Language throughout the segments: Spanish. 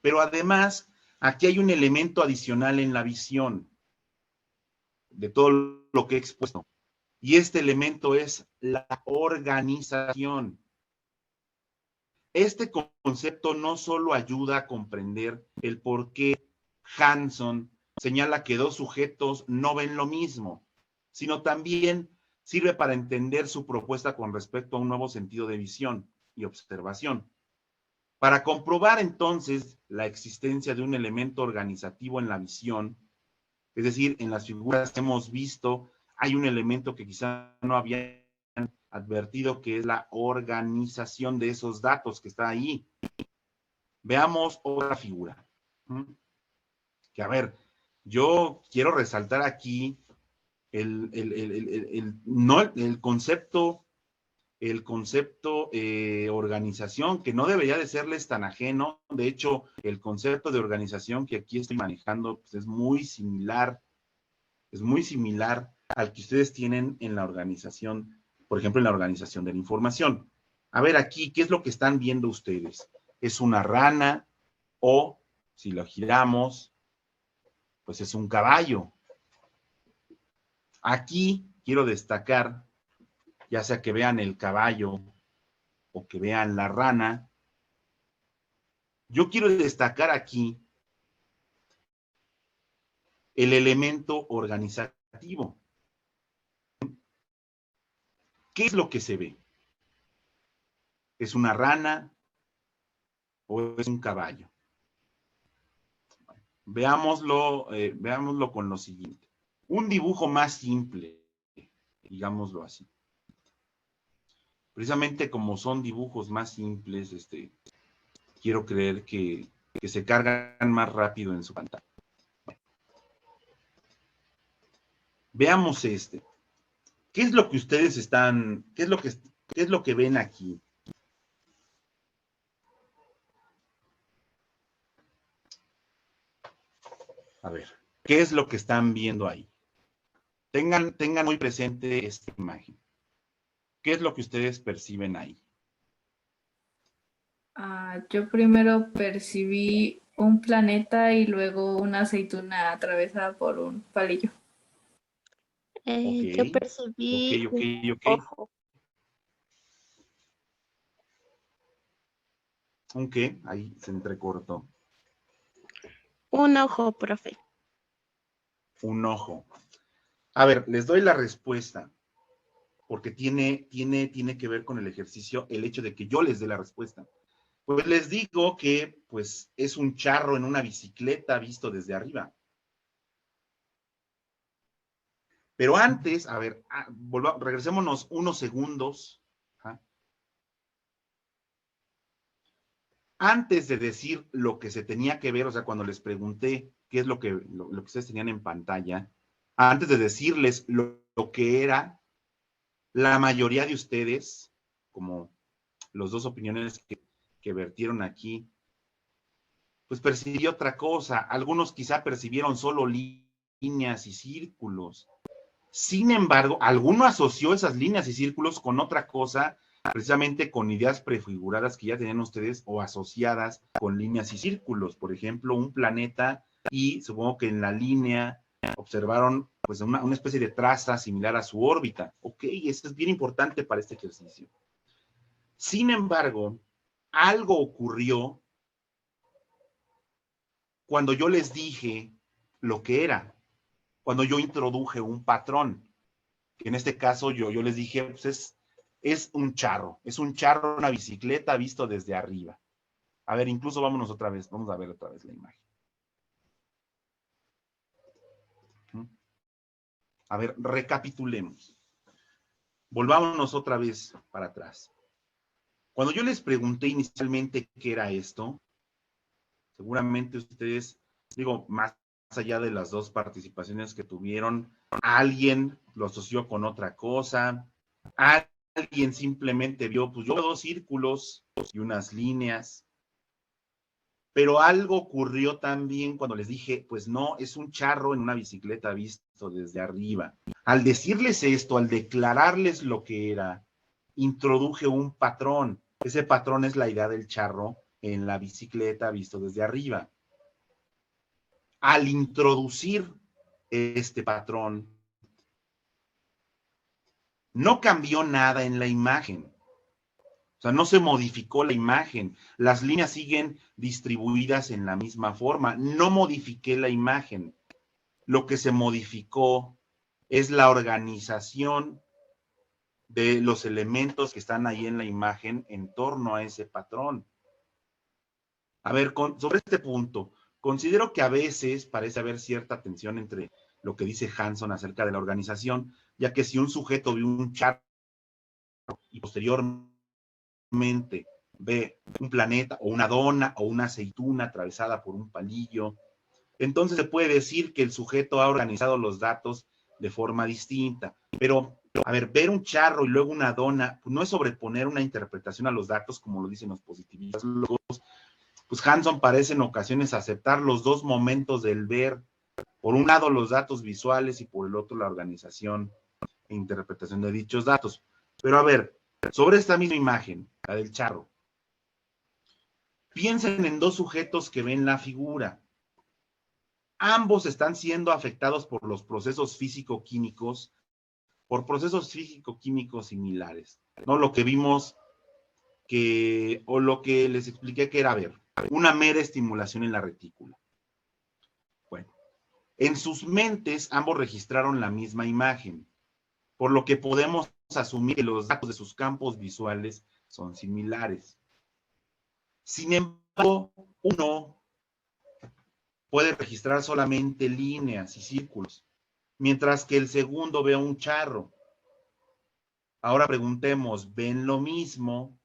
Pero además, aquí hay un elemento adicional en la visión de todo lo que he expuesto. Y este elemento es la organización. Este concepto no solo ayuda a comprender el por qué Hanson señala que dos sujetos no ven lo mismo, sino también sirve para entender su propuesta con respecto a un nuevo sentido de visión y observación. Para comprobar entonces la existencia de un elemento organizativo en la visión, es decir, en las figuras que hemos visto, hay un elemento que quizá no habían advertido, que es la organización de esos datos que está ahí. Veamos otra figura. Que a ver, yo quiero resaltar aquí no, el concepto organización, que no debería de serles tan ajeno. De hecho, el concepto de organización que aquí estoy manejando pues, es muy similar al que ustedes tienen en la organización, por ejemplo, en la organización de la información. A ver aquí, ¿qué es lo que están viendo ustedes? ¿Es una rana o, si lo giramos, pues es un caballo? Aquí quiero destacar, ya sea que vean el caballo o que vean la rana, yo quiero destacar aquí el elemento organizativo. ¿Qué es lo que se ve? ¿Es una rana o es un caballo? Veámoslo con lo siguiente. Un dibujo más simple, digámoslo así. Precisamente como son dibujos más simples, quiero creer que se cargan más rápido en su pantalla. Veamos este. ¿Qué es lo que ustedes están, qué es lo que ven aquí? A ver, ¿qué es lo que están viendo ahí? Tengan muy presente esta imagen. ¿Qué es lo que ustedes perciben ahí? Yo primero percibí un planeta y luego una aceituna atravesada por un palillo. Ok, Yo ok, percibí ok, un ok. ojo. ¿Un qué? Ahí se entrecortó. Un ojo, profe. Un ojo. A ver, les doy la respuesta, porque tiene que ver con el ejercicio, el hecho de que yo les dé la respuesta. Pues les digo que pues es un charro en una bicicleta visto desde arriba. Pero antes, a ver, regresémonos unos segundos. ¿Ah? Antes de decir lo que se tenía que ver, o sea, cuando les pregunté qué es lo que ustedes tenían en pantalla, antes de decirles lo que era, la mayoría de ustedes, como los dos opiniones que vertieron aquí, pues percibió otra cosa. Algunos quizá percibieron solo líneas y círculos. Sin embargo, alguno asoció esas líneas y círculos con otra cosa, precisamente con ideas prefiguradas que ya tenían ustedes o asociadas con líneas y círculos. Por ejemplo, un planeta y supongo que en la línea observaron pues una especie de traza similar a su órbita. Ok, eso es bien importante para este ejercicio. Sin embargo, algo ocurrió cuando yo les dije lo que era, cuando yo introduje un patrón, que en este caso yo les dije, pues es un charro, una bicicleta visto desde arriba. A ver, incluso vámonos otra vez, vamos a ver otra vez la imagen. A ver, recapitulemos. Volvámonos otra vez para atrás. Cuando yo les pregunté inicialmente qué era esto, seguramente ustedes, digo, más allá de las dos participaciones que tuvieron, alguien lo asoció con otra cosa, alguien simplemente vio, pues yo veo dos círculos y unas líneas, pero algo ocurrió también cuando les dije, pues no, es un charro en una bicicleta visto desde arriba. Al decirles esto, al declararles lo que era, introduje un patrón. Ese patrón es la idea del charro en la bicicleta visto desde arriba. Al introducir este patrón, no cambió nada en la imagen. O sea, no se modificó la imagen. Las líneas siguen distribuidas en la misma forma. No modifiqué la imagen. Lo que se modificó es la organización de los elementos que están ahí en la imagen en torno a ese patrón. A ver, sobre este punto, considero que a veces parece haber cierta tensión entre lo que dice Hanson acerca de la organización, ya que si un sujeto ve un charro y posteriormente ve un planeta o una dona o una aceituna atravesada por un palillo, entonces se puede decir que el sujeto ha organizado los datos de forma distinta. Pero, a ver, ver un charro y luego una dona, pues no es sobreponer una interpretación a los datos, como lo dicen los positivistas. Pues Hanson parece en ocasiones aceptar los dos momentos del ver, por un lado los datos visuales y por el otro la organización e interpretación de dichos datos. Pero a ver, sobre esta misma imagen, la del charro, piensen en dos sujetos que ven la figura. Ambos están siendo afectados por los procesos físico-químicos, por procesos físico-químicos similares, ¿no? Lo que vimos o lo que les expliqué que era ver, una mera estimulación en la retícula. Bueno, en sus mentes ambos registraron la misma imagen, por lo que podemos asumir que los datos de sus campos visuales son similares. Sin embargo, uno puede registrar solamente líneas y círculos, mientras que el segundo ve un charro. Ahora preguntemos, ¿ven lo mismo?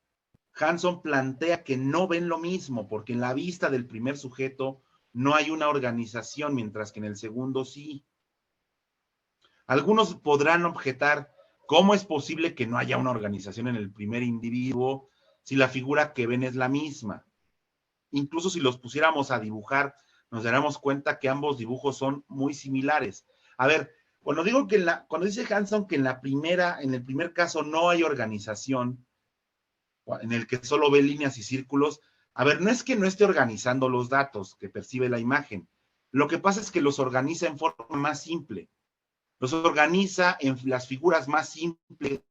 Hanson plantea que no ven lo mismo, porque en la vista del primer sujeto no hay una organización, mientras que en el segundo sí. Algunos podrán objetar, ¿cómo es posible que no haya una organización en el primer individuo si la figura que ven es la misma? Incluso si los pusiéramos a dibujar, nos daremos cuenta que ambos dibujos son muy similares. A ver, cuando digo que cuando dice Hanson que en el primer caso no hay organización, en el que solo ve líneas y círculos, a ver, no es que no esté organizando los datos que percibe la imagen. Lo que pasa es que los organiza en forma más simple. Los organiza en las figuras más simples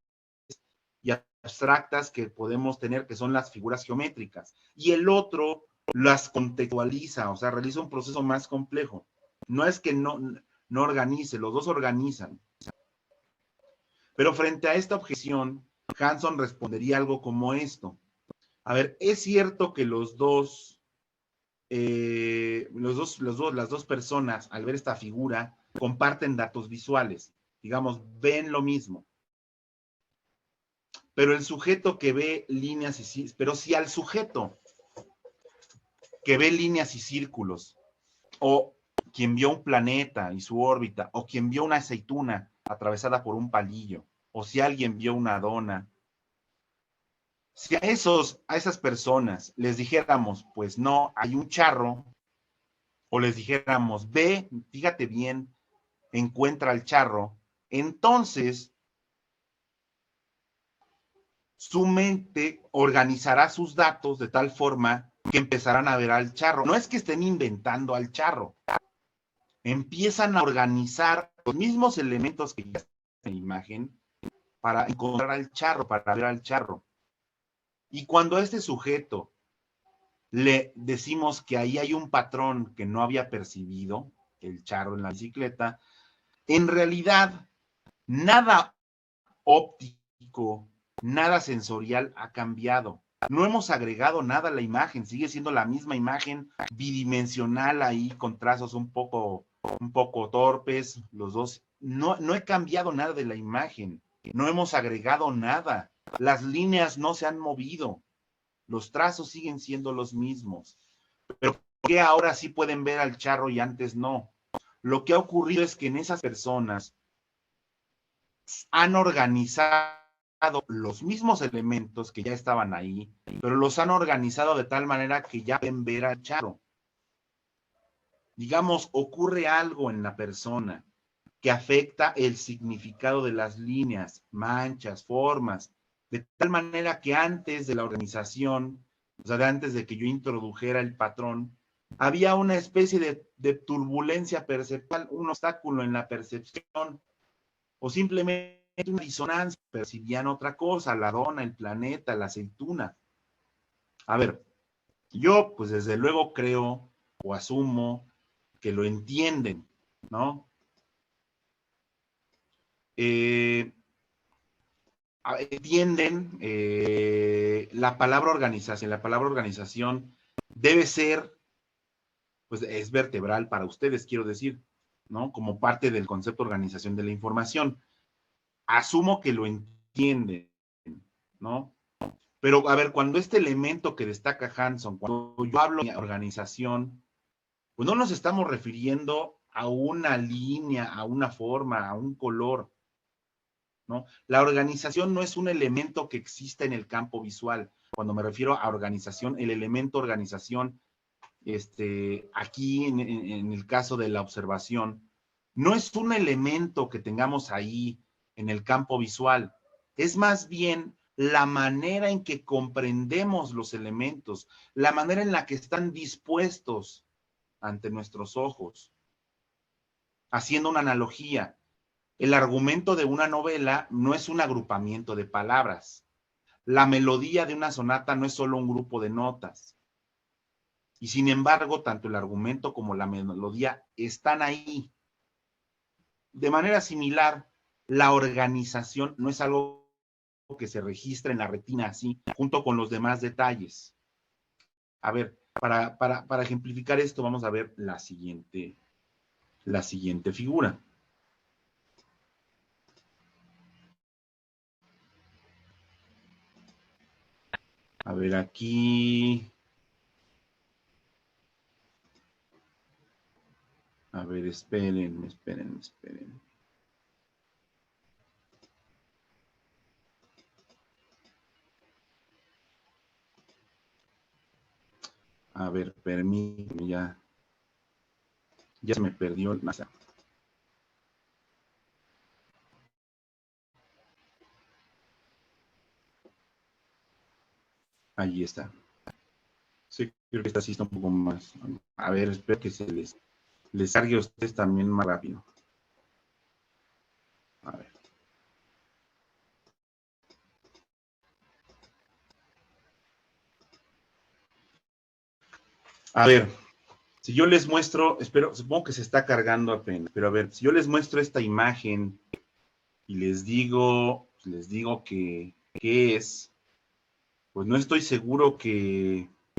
y abstractas que podemos tener, que son las figuras geométricas. Y el otro las contextualiza, o sea, realiza un proceso más complejo. No es que no organice, los dos organizan. Pero frente a esta objeción, Hanson respondería algo como esto. A ver, es cierto que las dos personas, al ver esta figura, comparten datos visuales. Digamos, ven lo mismo. Pero el sujeto que ve líneas pero si al sujeto que ve líneas y círculos, o quien vio un planeta y su órbita, o quien vio una aceituna atravesada por un palillo, o si alguien vio una dona, si a esas personas les dijéramos, pues no, hay un charro, o les dijéramos, ve, fíjate bien, encuentra el charro, entonces su mente organizará sus datos de tal forma que empezarán a ver al charro. No es que estén inventando al charro, empiezan a organizar los mismos elementos que ya están en la imagen para encontrar al charro, para ver al charro. Y cuando a este sujeto le decimos que ahí hay un patrón que no había percibido, el charro en la bicicleta, en realidad nada óptico, nada sensorial ha cambiado. No hemos agregado nada a la imagen, sigue siendo la misma imagen bidimensional ahí con trazos un poco torpes, los dos. No he cambiado nada de la imagen, no hemos agregado nada. Las líneas no se han movido, los trazos siguen siendo los mismos. Pero ¿por qué ahora sí pueden ver al charro y antes no? Lo que ha ocurrido es que en esas personas han organizado los mismos elementos que ya estaban ahí, pero los han organizado de tal manera que ya pueden ver al charro. Digamos, ocurre algo en la persona que afecta el significado de las líneas, manchas, formas, de tal manera que antes de la organización o sea, de antes de que yo introdujera el patrón, había una especie de turbulencia perceptual, un obstáculo en la percepción, o simplemente una disonancia, percibían otra cosa, la dona, el planeta, la aceituna. A ver, yo pues desde luego creo o asumo que lo entienden, ¿no? Entienden la palabra organización. La palabra organización debe ser, pues es vertebral para ustedes, quiero decir, ¿no? Como parte del concepto de organización de la información. Asumo que lo entienden, ¿no? Pero, a ver, cuando este elemento que destaca Hanson, cuando yo hablo de organización, pues no nos estamos refiriendo a una línea, a una forma, a un color, ¿no? La organización no es un elemento que exista en el campo visual. Cuando me refiero a organización, el elemento organización, aquí en el caso de la observación, no es un elemento que tengamos ahí en el campo visual, es más bien la manera en que comprendemos los elementos, la manera en la que están dispuestos ante nuestros ojos. Haciendo una analogía, el argumento de una novela no es un agrupamiento de palabras. La melodía de una sonata no es solo un grupo de notas. Y sin embargo, tanto el argumento como la melodía están ahí. De manera similar, la organización no es algo que se registra en la retina así, junto con los demás detalles. A ver, para ejemplificar esto, vamos a ver la siguiente figura. A ver, aquí. A ver, esperen. A ver, permíteme, ya se me perdió el masa. Ahí está. Sí, creo que esta sí está un poco más. A ver, espero que se les cargue a ustedes también más rápido. A ver. A ver, si yo les muestro, supongo que se está cargando apenas, pero a ver, si yo les muestro esta imagen y les digo que qué es, pues no estoy seguro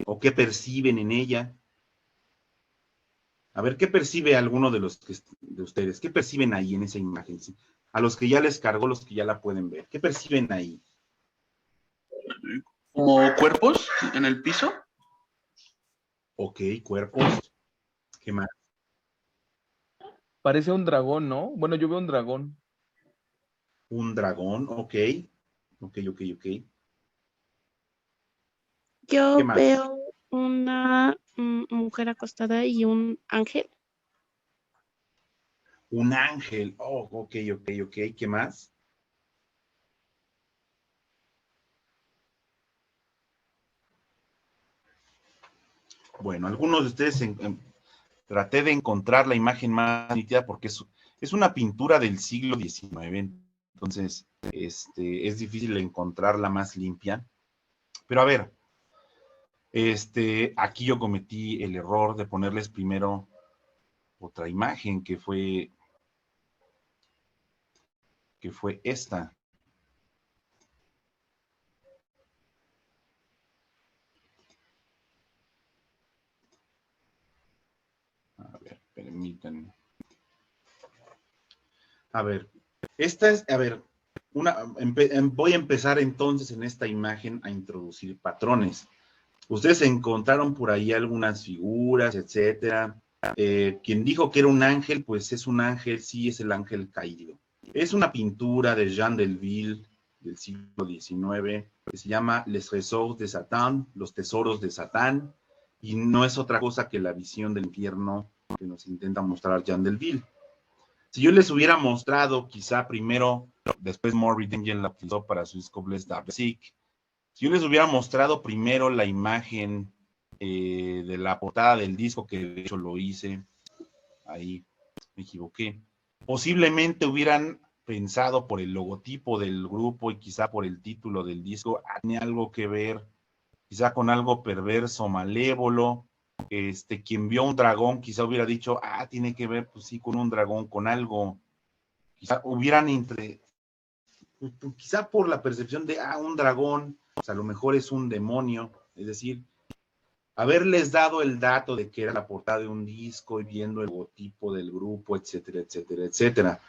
o qué perciben en ella. A ver, ¿qué percibe alguno de ustedes? ¿Qué perciben ahí en esa imagen? ¿Sí? A los que ya les cargó, los que ya la pueden ver. ¿Qué perciben ahí? ¿Como cuerpos en el piso? Ok, cuerpos. ¿Qué más? Parece un dragón, ¿no? Bueno, yo veo un dragón. Un dragón, ok. Ok. ¿Qué Yo más? veo una mujer acostada y un ángel. Un ángel. Oh, ok. ¿Qué más? Bueno, algunos de ustedes traté de encontrar la imagen más nítida porque es una pintura del siglo XIX. Entonces, es difícil encontrarla más limpia. Pero a ver, aquí yo cometí el error de ponerles primero otra imagen que fue esta. A ver, permítanme. A ver, voy a empezar entonces en esta imagen a introducir patrones. Ustedes encontraron por ahí algunas figuras, etcétera. Quien dijo que era un ángel, pues es un ángel, sí, es el ángel caído. Es una pintura de Jean Delville del siglo XIX que se llama Les Trésors de Satán, los tesoros de Satán, y no es otra cosa que la visión del infierno que nos intenta mostrar Jean Delville. Si yo les hubiera mostrado, quizá primero, después Maurice Engel la utilizó para su disco Bless the Sick, Si yo les hubiera mostrado primero la imagen de la portada del disco, que de hecho lo hice, ahí me equivoqué, posiblemente hubieran pensado por el logotipo del grupo y quizá por el título del disco, tiene algo que ver, quizá con algo perverso, malévolo. Quien vio un dragón quizá hubiera dicho, tiene que ver, pues sí, con un dragón, con algo. Quizá hubieran quizá por la percepción de, un dragón, pues a lo mejor es un demonio, es decir, haberles dado el dato de que era la portada de un disco y viendo el logotipo del grupo, etcétera, etcétera, etcétera.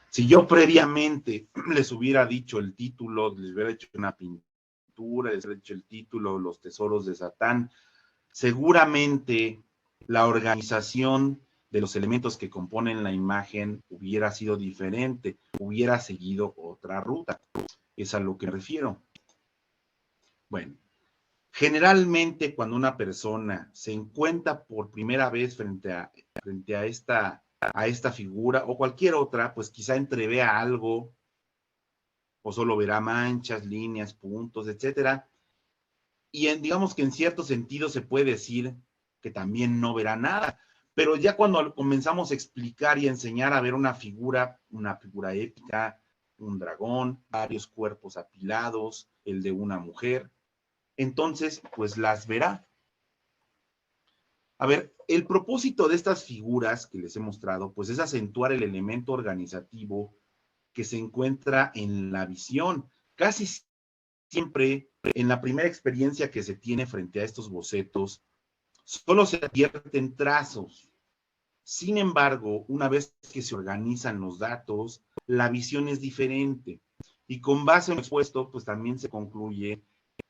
Si yo previamente les hubiera dicho el título, les hubiera hecho una pintura, les hubiera dicho el título, Los Tesoros de Satán, seguramente la organización de los elementos que componen la imagen hubiera sido diferente, hubiera seguido otra ruta. Es a lo que me refiero. Bueno, generalmente cuando una persona se encuentra por primera vez frente a esta figura o cualquier otra, pues quizá entrevea algo o solo verá manchas, líneas, puntos, etcétera. Y digamos que en cierto sentido se puede decir que también no verá nada. Pero ya cuando comenzamos a explicar y a enseñar a ver una figura épica, un dragón, varios cuerpos apilados, el de una mujer, entonces pues las verá. A ver, el propósito de estas figuras que les he mostrado, pues es acentuar el elemento organizativo que se encuentra en la visión. Casi siempre, en la primera experiencia que se tiene frente a estos bocetos, solo se advierten trazos. Sin embargo, una vez que se organizan los datos, la visión es diferente. Y con base en lo expuesto, pues también se concluye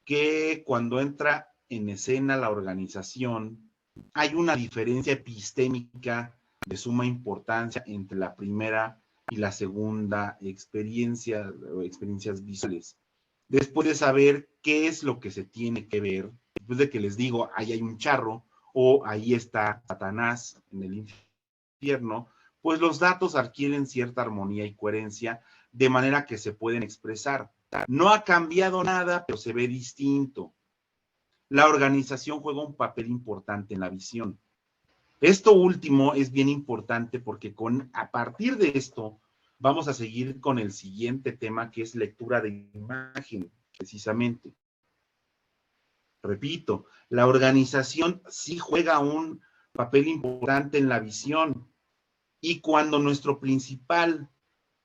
que cuando entra en escena la organización, hay una diferencia epistémica de suma importancia entre la primera y la segunda experiencia o experiencias visuales. Después de saber qué es lo que se tiene que ver, después de que les digo, ahí hay un charro o ahí está Satanás en el infierno, pues los datos adquieren cierta armonía y coherencia de manera que se pueden expresar. No ha cambiado nada, pero se ve distinto. La organización juega un papel importante en la visión. Esto último es bien importante porque a partir de esto vamos a seguir con el siguiente tema, que es lectura de imagen, precisamente. Repito, la organización sí juega un papel importante en la visión, y cuando nuestro principal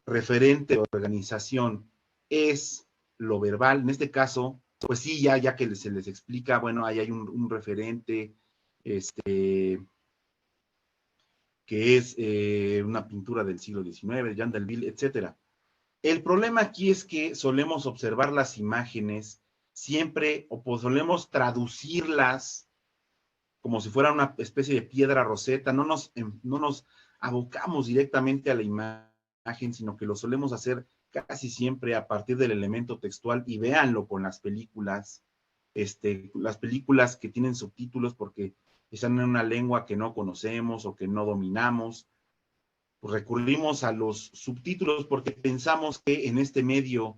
referente de organización es lo verbal, en este caso, pues sí, ya que se les explica, bueno, ahí hay un referente, que es una pintura del siglo XIX, Jean Delville, etcétera. El problema aquí es que solemos observar las imágenes siempre, o pues solemos traducirlas como si fuera una especie de piedra roseta, no nos abocamos directamente a la imagen, sino que lo solemos hacer casi siempre a partir del elemento textual, y véanlo con las películas que tienen subtítulos porque están en una lengua que no conocemos o que no dominamos. Pues recurrimos a los subtítulos porque pensamos que en este medio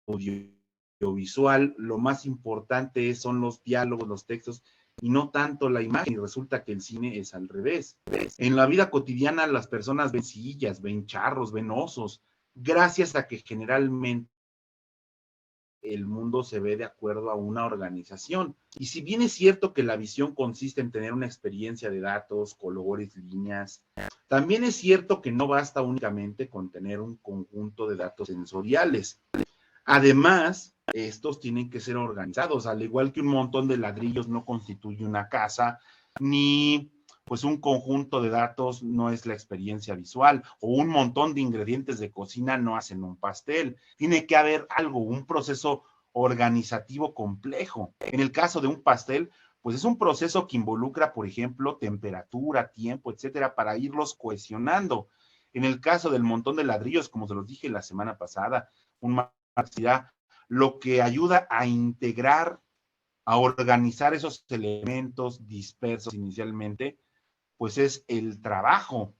audiovisual lo más importante son los diálogos, los textos, y no tanto la imagen, y resulta que el cine es al revés. En la vida cotidiana las personas ven sillas, ven charros, ven osos, gracias a que generalmente el mundo se ve de acuerdo a una organización. Y si bien es cierto que la visión consiste en tener una experiencia de datos, colores, líneas, también es cierto que no basta únicamente con tener un conjunto de datos sensoriales. Además, estos tienen que ser organizados, al igual que un montón de ladrillos no constituye una casa, ni pues un conjunto de datos no es la experiencia visual, o un montón de ingredientes de cocina no hacen un pastel. Tiene que haber algo, un proceso organizativo complejo. En el caso de un pastel, pues es un proceso que involucra, por ejemplo, temperatura, tiempo, etcétera, para irlos cohesionando. En el caso del montón de ladrillos, como se los dije la semana pasada, lo que ayuda a integrar, a organizar esos elementos dispersos inicialmente, pues es el trabajo.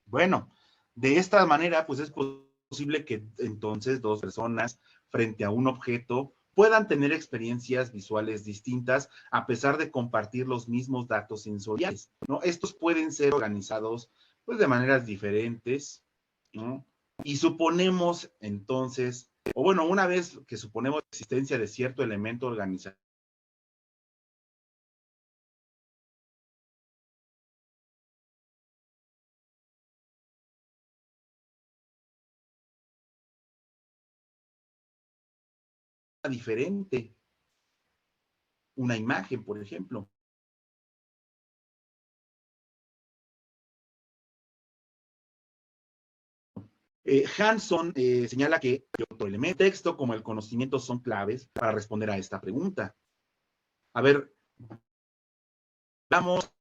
Bueno, de esta manera, pues es posible que entonces dos personas frente a un objeto puedan tener experiencias visuales distintas a pesar de compartir los mismos datos sensoriales, ¿no? Estos pueden ser organizados pues de maneras diferentes, ¿no? Y suponemos entonces, o bueno, una vez que suponemos la existencia de cierto elemento organizado diferente, una imagen, por ejemplo. Hanson señala que otro elemento, texto como el conocimiento son claves para responder a esta pregunta. A ver, veamos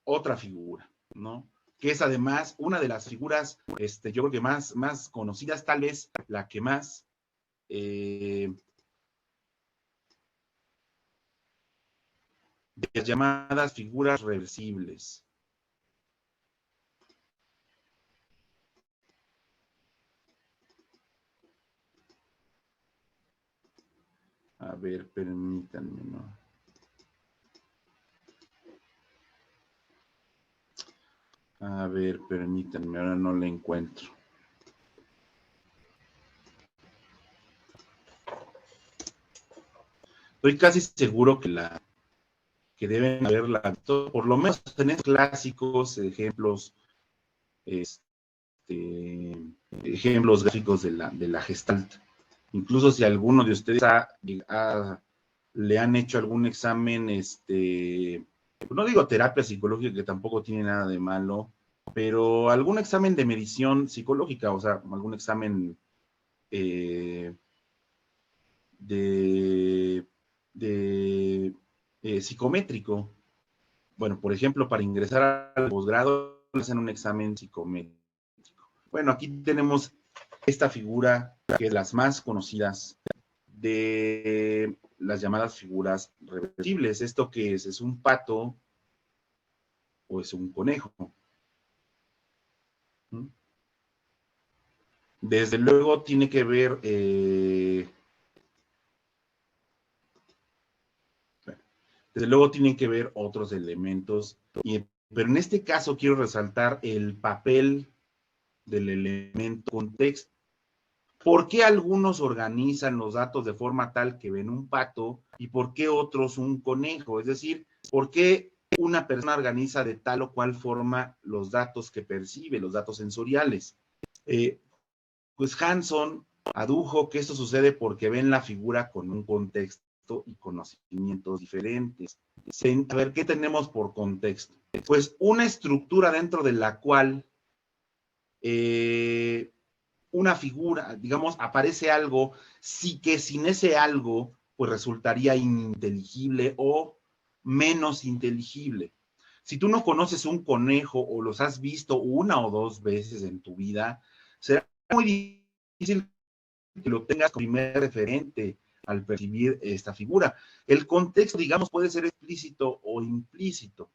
otra figura, ¿no? Que es además una de las figuras, yo creo que más conocidas, tal vez la que más de las llamadas figuras reversibles. A ver, permítanme, ¿no? A ver, permítanme, ahora no la encuentro. Estoy casi seguro que deben haberla, por lo menos tener clásicos, ejemplos, ejemplos gráficos de la Gestalt. Incluso si alguno de ustedes le han hecho algún examen, no digo terapia psicológica, que tampoco tiene nada de malo, pero algún examen de medición psicológica, o sea, algún examen psicométrico. Bueno, por ejemplo, para ingresar al posgrado, hacen un examen psicométrico. Bueno, aquí tenemos esta figura, que es las más conocidas de las llamadas figuras reversibles. ¿Esto qué es? ¿Es un pato o es un conejo? Desde luego tiene que ver, desde luego tienen que ver otros elementos, pero en este caso quiero resaltar el papel del elemento contexto. ¿Por qué algunos organizan los datos de forma tal que ven un pato y por qué otros un conejo? Es decir, ¿por qué una persona organiza de tal o cual forma los datos que percibe, los datos sensoriales? Pues Hanson adujo que esto sucede porque ven la figura con un contexto y conocimientos diferentes. A ver, ¿qué tenemos por contexto? Pues una estructura dentro de la cual una figura, digamos, aparece algo, sí que sin ese algo, pues resultaría ininteligible o menos inteligible. Si tú no conoces un conejo o los has visto una o dos veces en tu vida, será muy difícil que lo tengas como primer referente al percibir esta figura. El contexto, digamos, puede ser explícito o implícito.